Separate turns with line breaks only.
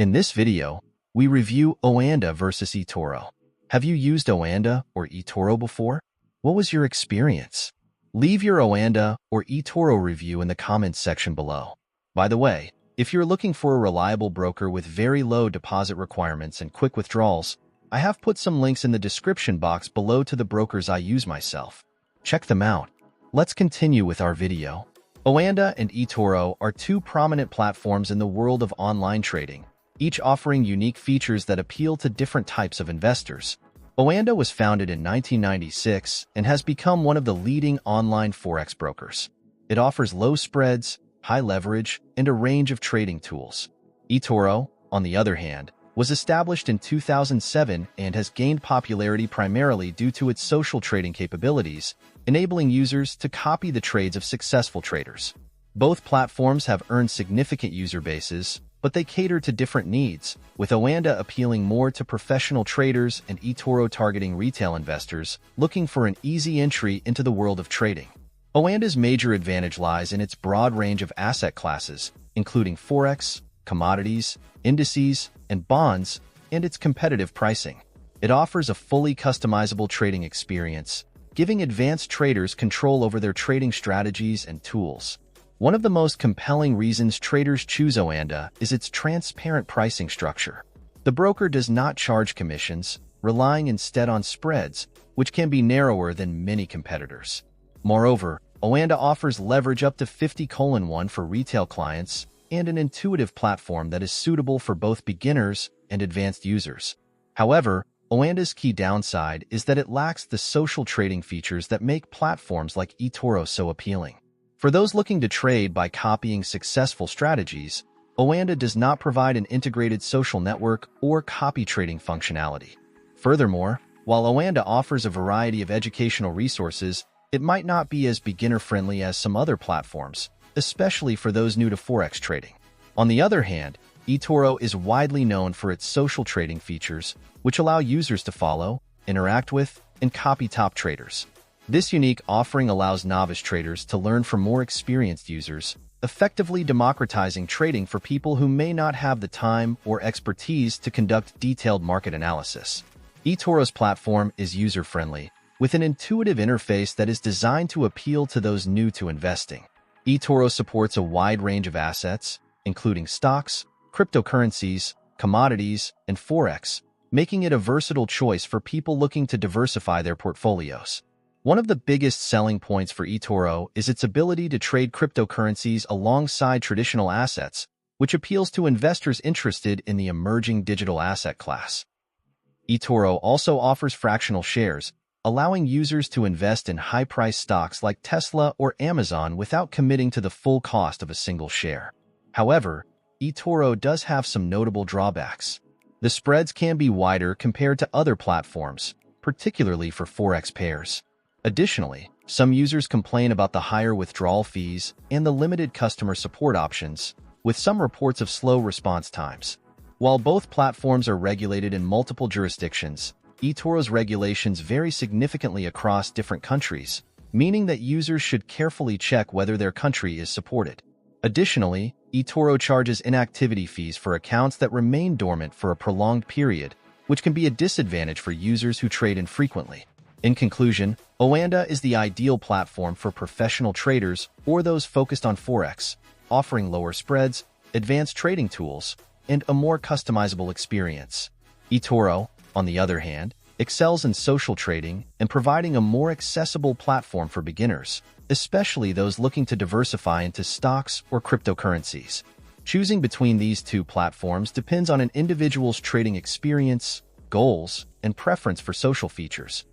In this video, we review Oanda versus eToro. Have you used Oanda or eToro before? What was your experience? Leave your Oanda or eToro review in the comments section below. By the way, if you're looking for a reliable broker with very low deposit requirements and quick withdrawals, I have put some links in the description box below to the brokers I use myself. Check them out. Let's continue with our video. Oanda and eToro are two prominent platforms in the world of online trading, each offering unique features that appeal to different types of investors. Oanda was founded in 1996 and has become one of the leading online forex brokers. It offers low spreads, high leverage, and a range of trading tools. eToro, on the other hand, was established in 2007 and has gained popularity primarily due to its social trading capabilities, enabling users to copy the trades of successful traders. Both platforms have earned significant user bases, but they cater to different needs, with Oanda appealing more to professional traders and eToro targeting retail investors looking for an easy entry into the world of trading. Oanda's major advantage lies in its broad range of asset classes, including forex, commodities, indices, and bonds, and its competitive pricing. It offers a fully customizable trading experience, giving advanced traders control over their trading strategies and tools. One of the most compelling reasons traders choose Oanda is its transparent pricing structure. The broker does not charge commissions, relying instead on spreads, which can be narrower than many competitors. Moreover, Oanda offers leverage up to 50:1 for retail clients and an intuitive platform that is suitable for both beginners and advanced users. However, Oanda's key downside is that it lacks the social trading features that make platforms like eToro so appealing. For those looking to trade by copying successful strategies, Oanda does not provide an integrated social network or copy trading functionality. Furthermore, while Oanda offers a variety of educational resources, it might not be as beginner-friendly as some other platforms, especially for those new to forex trading. On the other hand, eToro is widely known for its social trading features, which allow users to follow, interact with, and copy top traders. This unique offering allows novice traders to learn from more experienced users, effectively democratizing trading for people who may not have the time or expertise to conduct detailed market analysis. eToro's platform is user-friendly, with an intuitive interface that is designed to appeal to those new to investing. eToro supports a wide range of assets, including stocks, cryptocurrencies, commodities, and forex, making it a versatile choice for people looking to diversify their portfolios. One of the biggest selling points for eToro is its ability to trade cryptocurrencies alongside traditional assets, which appeals to investors interested in the emerging digital asset class. eToro also offers fractional shares, allowing users to invest in high-priced stocks like Tesla or Amazon without committing to the full cost of a single share. However, eToro does have some notable drawbacks. The spreads can be wider compared to other platforms, particularly for forex pairs. Additionally, some users complain about the higher withdrawal fees and the limited customer support options, with some reports of slow response times. While both platforms are regulated in multiple jurisdictions, eToro's regulations vary significantly across different countries, meaning that users should carefully check whether their country is supported. Additionally, eToro charges inactivity fees for accounts that remain dormant for a prolonged period, which can be a disadvantage for users who trade infrequently. In conclusion, Oanda is the ideal platform for professional traders or those focused on forex, offering lower spreads, advanced trading tools, and a more customizable experience. eToro, on the other hand, excels in social trading and providing a more accessible platform for beginners, especially those looking to diversify into stocks or cryptocurrencies. Choosing between these two platforms depends on an individual's trading experience, goals, and preference for social features.